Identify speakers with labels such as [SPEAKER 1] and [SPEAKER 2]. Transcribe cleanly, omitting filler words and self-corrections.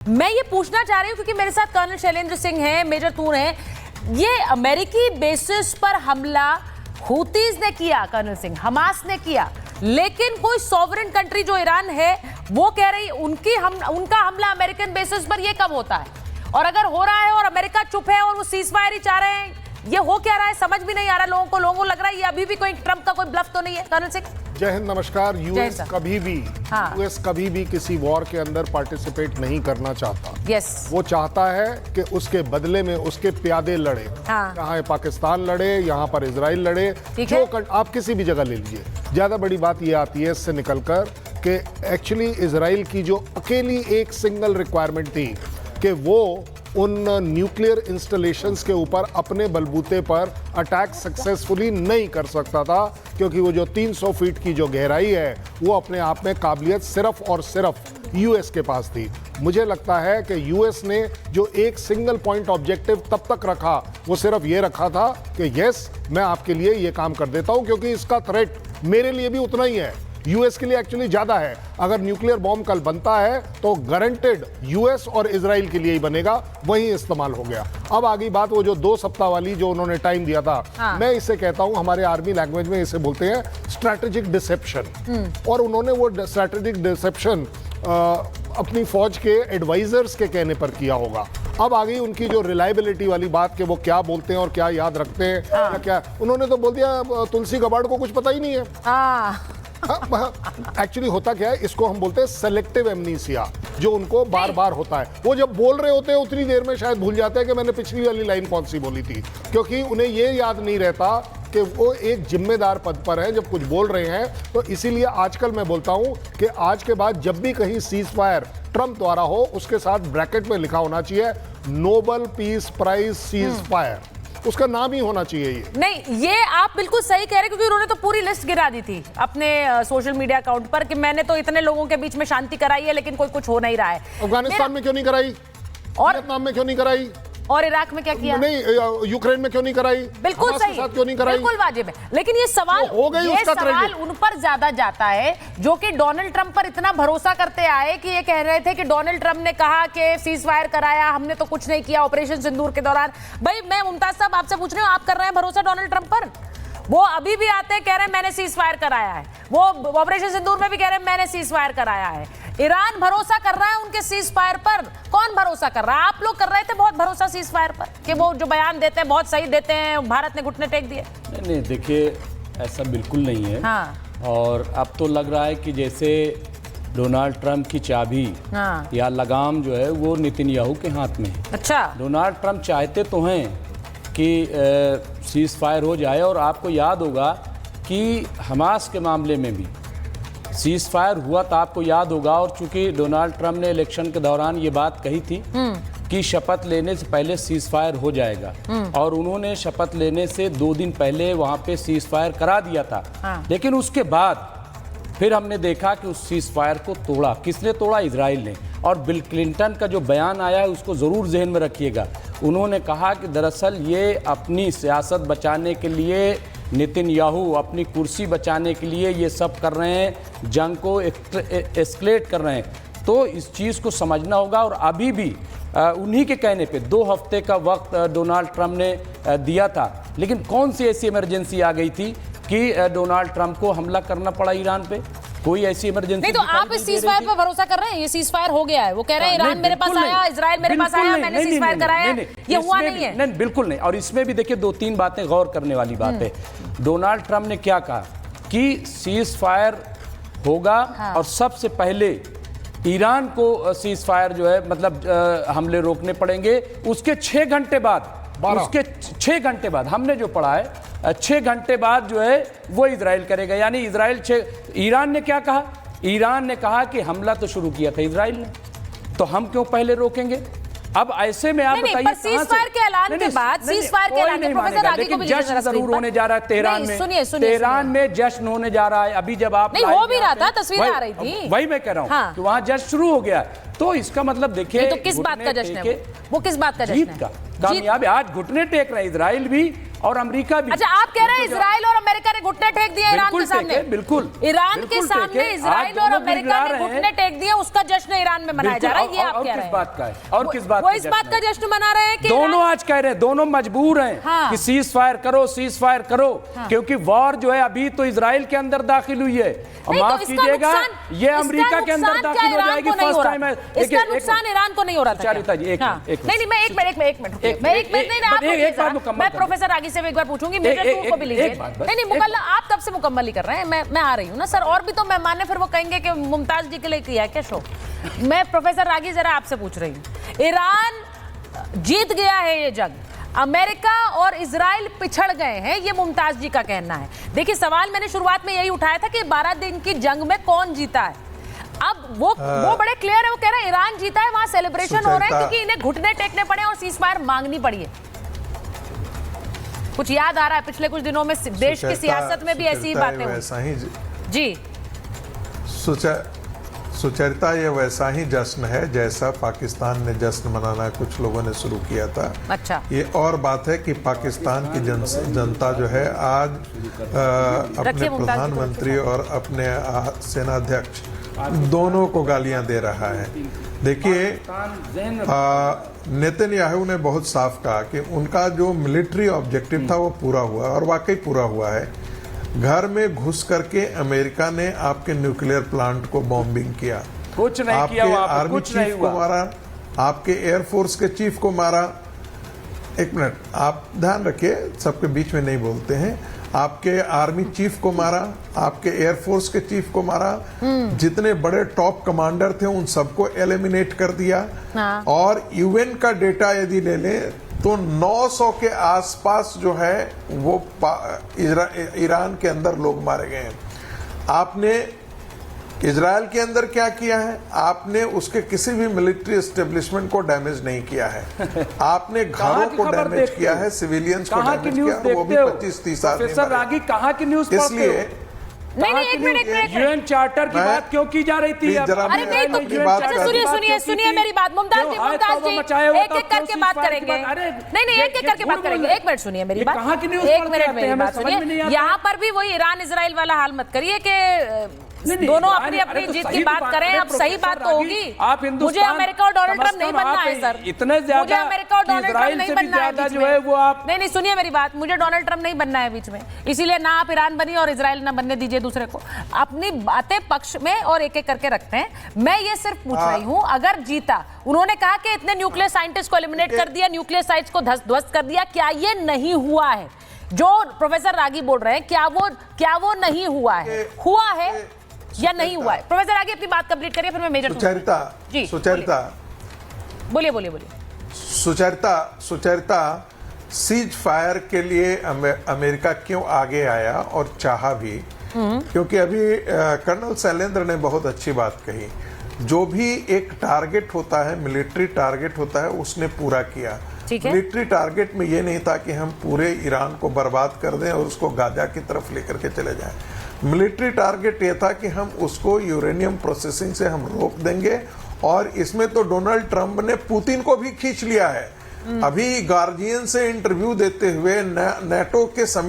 [SPEAKER 1] मैं ये पूछना चाह रही हूँ क्योंकि मेरे साथ कर्नल शैलेंद्र सिंह हैं, मेजर तून हैं। ये अमेरिकी बेसिस पर हमला हूतीज ने किया, कर्नल सिंह, हमास ने किया, लेकिन कोई सॉवरेन कंट्री जो ईरान है वो कह रही उनका हमला अमेरिकन बेसिस पर ये कब होता है? और अगर हो रहा है और अमेरिका चुप है और वो सीजफायर ही चाह रहे हैं, ये हो क्या रहा है समझ भी नहीं आ रहा लोगों को लग रहा है ये अभी भी कोई ट्रंप का कोई ब्लफ तो नहीं है। कर्नल सिंह,
[SPEAKER 2] जय हिंद, नमस्कार। यूएस कभी भी किसी वॉर के अंदर पार्टिसिपेट नहीं करना चाहता। वो चाहता है कि उसके बदले में उसके प्यादे लड़े। यहाँ पाकिस्तान लड़े, यहाँ पर इजराइल लड़े, जो आप किसी भी जगह ले लीजिए। ज्यादा बड़ी बात यह आती है इससे निकलकर कि एक्चुअली इजराइल की जो अकेली एक सिंगल रिक्वायरमेंट थी कि वो उन न्यूक्लियर इंस्टॉलेशंस के ऊपर अपने बलबूते पर अटैक सक्सेसफुली नहीं कर सकता था, क्योंकि वो जो 300 फीट की जो गहराई है वो अपने आप में काबिलियत सिर्फ और सिर्फ यूएस के पास थी। मुझे लगता है कि यूएस ने जो एक सिंगल पॉइंट ऑब्जेक्टिव तब तक रखा वो सिर्फ ये रखा था कि यस, मैं आपके लिए ये काम कर देता हूं, क्योंकि इसका थ्रेट मेरे लिए भी उतना ही है, यूएस के लिए एक्चुअली ज्यादा है। अगर न्यूक्लियर बॉम्ब कल बनता है तो गारंटेड यूएस और इजराइल के लिए ही बनेगा, वही इस्तेमाल हो गया। अब आगे बात वो जो 2 सप्ताह वाली जो उन्होंने टाइम दिया था, मैं इसे कहता हूं, हमारे आर्मी लैंग्वेज में इसे बोलते हैं स्ट्रैटेजिक डिसेप्शन। और उन्होंने वो स्ट्रैटेजिक डिसेप्शन अपनी फौज के एडवाइजर्स के कहने पर किया होगा। अब आ गई उनकी जो रिलायबिलिटी वाली बात कि वो क्या बोलते हैं और क्या याद रखते हैं या क्या। उन्होंने तो बोल दिया तुलसी गबाड़ को कुछ पता ही नहीं है। एक्चुअली होता क्या है, इसको हम बोलते हैं सेलेक्टिव एमनीसिया, जो उनको बार बार होता है। वो जब बोल रहे होते हैं उतनी देर में शायद भूल जाते हैं कि मैंने पिछली वाली लाइन कौन सी बोली थी, क्योंकि उन्हें ये याद नहीं रहता कि वो एक जिम्मेदार पद पर है जब कुछ बोल रहे हैं। तो इसीलिए आजकल मैं बोलता हूं कि आज के बाद जब भी कहीं सीज फायर ट्रंप द्वारा हो, उसके साथ ब्रैकेट में लिखा होना चाहिए Nobel peace prize cease fire, उसका नाम ही होना चाहिए। ये
[SPEAKER 1] नहीं, ये आप बिल्कुल सही कह रहे हैं, क्योंकि उन्होंने तो पूरी लिस्ट गिरा दी थी अपने सोशल मीडिया अकाउंट पर कि मैंने तो इतने लोगों के बीच में शांति कराई है, लेकिन कोई कुछ हो नहीं रहा है।
[SPEAKER 2] अफगानिस्तान में क्यों नहीं कराई, और वियतनाम में क्यों नहीं कराई,
[SPEAKER 1] और इराक में क्या किया?
[SPEAKER 2] नहीं, यूक्रेन में क्यों नहीं कराई,
[SPEAKER 1] बिल्कुल सही,
[SPEAKER 2] साथ क्यों नहीं कराई?
[SPEAKER 1] बिल्कुल वाजिब है। लेकिन ये सवाल
[SPEAKER 2] हो गई,
[SPEAKER 1] ये सवाल उन पर ज्यादा जाता है जो कि डोनाल्ड ट्रंप पर इतना भरोसा करते आए कि ये कह रहे थे कि डोनाल्ड ट्रंप ने कहा कि सीज फायर कराया, हमने तो कुछ नहीं किया ऑपरेशन सिंदूर के दौरान। भाई मैं मुमताज साहब आपसे पूछ रही हूँ, आप कर रहे हैं भरोसा डोनाल्ड ट्रंप पर? वो अभी भी आते हैं कह रहे हैं मैंने सीज फायर कराया है, वो ऑपरेशन सिंदूर में भी कह रहे हैं मैंने सीज फायर कराया है। ईरान भरोसा कर रहा है उनके सीज फायर पर, कौन भरोसा कर रहा है? आप लोग कर रहे थे बहुत भरोसा सीज फायर पर कि वो जो बयान देते हैं बहुत सही देते हैं, भारत ने घुटने टेक दिए।
[SPEAKER 3] नहीं, देखिए ऐसा बिल्कुल नहीं है। और अब तो लग रहा है कि जैसे डोनाल्ड ट्रंप की चाबी या लगाम जो है वो नेतन्याहू के हाथ में है।
[SPEAKER 1] अच्छा,
[SPEAKER 3] डोनाल्ड ट्रंप चाहते तो हैं कि सीज फायर हो जाए, और आपको याद होगा कि हमास के मामले में भी सीज फायर हुआ था, आपको याद होगा। और चूंकि डोनाल्ड ट्रंप ने इलेक्शन के दौरान ये बात कही थी कि शपथ लेने से पहले सीज फायर हो जाएगा, और उन्होंने शपथ लेने से 2 दिन पहले वहां पे सीज फायर करा दिया था। लेकिन उसके बाद फिर हमने देखा कि उस सीज फायर को तोड़ा, किसने तोड़ा? इजराइल ने। और बिल क्लिंटन का जो बयान आया है उसको ज़रूर जहन में रखिएगा। उन्होंने कहा कि दरअसल ये अपनी सियासत बचाने के लिए, नेतन्याहू अपनी कुर्सी बचाने के लिए ये सब कर रहे हैं, जंग को एस्केलेट कर रहे हैं। तो इस चीज़ को समझना होगा। और अभी भी उन्हीं के कहने पे 2 हफ्ते का वक्त डोनाल्ड ट्रंप ने दिया था, लेकिन कौन सी ऐसी इमरजेंसी आ गई थी कि डोनाल्ड ट्रंप को हमला करना पड़ा ईरान पे? कोई ऐसी इमरजेंसी
[SPEAKER 1] नहीं। तो आप इस सीज फायर पर भरोसा कर रहे हैं? ये सीज फायर हो गया है, वो कह रहे हैं ईरान मेरे पास आया, इजराइल मेरे पास आया, मैंने सीज फायर कराया, ये हुआ नहीं है।
[SPEAKER 3] नहीं, बिल्कुल नहीं। और इसमें भी देखिए 2-3 बातें गौर करने वाली बात है। डोनाल्ड ट्रंप ने क्या कहा कि सीज फायर होगा, और सबसे पहले ईरान को सीज फायर जो है मतलब हमले रोकने पड़ेंगे। उसके 6 घंटे बाद, उसके 6 घंटे बाद हमने जो पढ़ा है 6 घंटे बाद जो है वो इजराइल करेगा। यानी ईरान ने क्या कहा? ईरान ने कहा कि हमला तो शुरू किया था इजराइल ने, तो हम क्यों पहले रोकेंगे? अब ऐसे में आप बताइए,
[SPEAKER 1] सीज फायर के ऐलान के बाद, सीज फायर के ऐलान के प्रोफेसर आगे को भी
[SPEAKER 3] जश्न जरूर होने जा रहा है तेहरान में। तेहरान में जश्न होने जा रहा है। अभी जब आप
[SPEAKER 1] नहीं हो भी रहा था, तस्वीरें आ रही थी,
[SPEAKER 3] वही मैं कह रहा हूँ कि वहां जश्न शुरू हो गया। तो इसका मतलब देखिए,
[SPEAKER 1] तो किस बात का जश्न है? वो किस बात का जश्न है?
[SPEAKER 3] जीत का, कामयाबी। आज घुटने टेक रहे इजराइल भी और अमेरिका भी।
[SPEAKER 1] अच्छा, आप कह रहे हैं इजराइल और अमेरिका ने घुटने टेक दिए ईरान के सामने?
[SPEAKER 3] बिल्कुल,
[SPEAKER 1] ईरान के सामने इजराइल और अमेरिका ने घुटने टेक दिए, उसका जश्न ईरान में मनाया जा रहा है, ये आप कह रहे हैं?
[SPEAKER 3] किस बात का है? और किस बात?
[SPEAKER 1] वो इस बात का जश्न मना रहे हैं कि
[SPEAKER 3] दोनों आज कह रहे हैं, दोनों मजबूर हैं कि सीज फायर करो, सीज फायर करो, क्योंकि वॉर जो है अभी तो इजराइल के अंदर दाखिल हुई है, माफ कीजिएगा, ये अमेरिका के अंदर दाखिल हो जाएगी। फर्स्ट टाइम है।
[SPEAKER 1] इसका नुकसान ईरान को नहीं हो रहा था? मैं प्रोफेसर रागी से एक बार पूछूंगी, को भी लीजिए। नहीं मुकल्ला, आप तब से मुकम्मल ही कर रहे हैं, मैं आ रही हूँ ना सर, और भी तो मेहमान है, फिर वो कहेंगे कि मुमताज जी के लिए किया है क्या शो। मैं प्रोफेसर रागी जरा आपसे पूछ रही हूँ, ईरान जीत गया है ये जंग, अमेरिका और इजराइल पिछड़ गए हैं, ये मुमताज जी का कहना है। देखिए, सवाल मैंने शुरुआत में यही उठाया था कि 12 दिन की जंग में कौन जीता है। अब वो बड़े क्लियर है, वो कह रहे हैं ईरान जीता है, वहां सेलिब्रेशन हो रहे हैं क्योंकि इन्हें घुटने टेकने पड़े और सीज फायर मांगनी पड़ी है। कुछ याद आ रहा है पिछले कुछ दिनों में देश की सियासत में भी ऐसी बातें हुई जी।
[SPEAKER 4] सुचरिता ये वैसा ही जश्न है जैसा पाकिस्तान ने जश्न मनाना कुछ लोगों ने शुरू किया था।
[SPEAKER 1] अच्छा,
[SPEAKER 4] ये और बात है कि पाकिस्तान की जनता जो है आज अपने प्रधानमंत्री और अपने सेनाध्यक्ष दोनों को गालियां दे रहा है। देखिए, नेतन्याहू ने बहुत साफ कहा कि उनका जो मिलिट्री ऑब्जेक्टिव था वो पूरा हुआ, और वाकई पूरा हुआ है। घर में घुस करके अमेरिका ने आपके न्यूक्लियर प्लांट को बॉम्बिंग किया,
[SPEAKER 3] कुछ नहीं
[SPEAKER 4] आपके
[SPEAKER 3] किया,
[SPEAKER 4] आर्मी चीफ को मारा, आपके एयरफोर्स के चीफ को मारा। एक मिनट, आप ध्यान रखिए, सबके बीच में नहीं बोलते हैं। आपके आर्मी चीफ को मारा, आपके एयरफोर्स के चीफ को मारा, जितने बड़े टॉप कमांडर थे उन सबको एलिमिनेट कर दिया। और यूएन का डेटा यदि ले लें तो 900 के आसपास जो है वो ईरान के अंदर लोग मारे गए हैं। आपने इजराइल के अंदर क्या किया है? आपने उसके किसी भी मिलिट्री एस्टेब्लिशमेंट को डैमेज नहीं किया है। आपने घरों को डैमेज किया है, सिविलियंस को डैमेज किया है, वो भी 25-30 आदमी।
[SPEAKER 3] कहाँ की न्यूज़?
[SPEAKER 4] इसलिए
[SPEAKER 1] नहीं, एक मिनट,
[SPEAKER 3] यूएन चार्टर की बात क्यों की जा रही थी?
[SPEAKER 1] अरे नहीं, तो सुनिए मेरी बात। मुमताज जी एक एक करके बात करेंगे। नहीं, एक एक करके बात करेंगे। एक मिनट सुनिए मेरी बात, एक मिनट मेरी बात सुनिए। यहाँ पर भी वही ईरान इजराइल वाला हाल मत करिए कि दोनों अपनी अपनी जीत की बात करें। अब सही बात तो होगी।
[SPEAKER 3] आप
[SPEAKER 1] मुझे अमेरिका और डोनाल्ड ट्रम्प नहीं बनना है सर,
[SPEAKER 3] इतने ज्यादा
[SPEAKER 1] मुझे अमेरिका और डोनाल्ड ट्रम्प नहीं बनना है
[SPEAKER 3] जो है वो आप
[SPEAKER 1] नहीं, सुनिए मेरी बात, मुझे डोनाल्ड ट्रम्प नहीं बनना है बीच में, इसीलिए ना आप ईरान बनिए और इजराइल ना बनने दीजिए दूसरे को। अपनी बातें पक्ष में और एक एक करके रखते हैं। मैं ये सिर्फ पूछ रही हूँ, अगर जीता, उन्होंने कहा कि इतने न्यूक्लियर साइंटिस्ट को एलिमिनेट कर दिया, न्यूक्लियर साइट्स को ध्वस्त कर दिया, क्या ये नहीं हुआ है जो प्रोफेसर रागी बोल रहे हैं? क्या वो नहीं हुआ है? हुआ है या नहीं हुआ है? प्रोफेसर आगे अपनी बात कंप्लीट करिए, फिर मैं मेजर
[SPEAKER 4] सुचरिता
[SPEAKER 1] बोलिए।
[SPEAKER 4] सुचरिता सीज फायर के लिए अमेरिका क्यों आगे आया और चाहा भी? क्योंकि अभी कर्नल शैलेंद्र ने बहुत अच्छी बात कही, जो भी एक टारगेट होता है, मिलिट्री टारगेट होता है, उसने पूरा किया। मिलिट्री टारगेट में ये नहीं था कि हम पूरे ईरान को बर्बाद कर दें और उसको गाजा की तरफ लेकर के चले जाएं। मिलिट्री टारगेट ये था कि हम उसको यूरेनियम प्रोसेसिंग से हम रोक देंगे, और इसमें तो डोनाल्ड ट्रंप ने पुतिन को भी खींच लिया है। अभी गार्जियन से इंटरव्यू देते हुए नेटो के समिट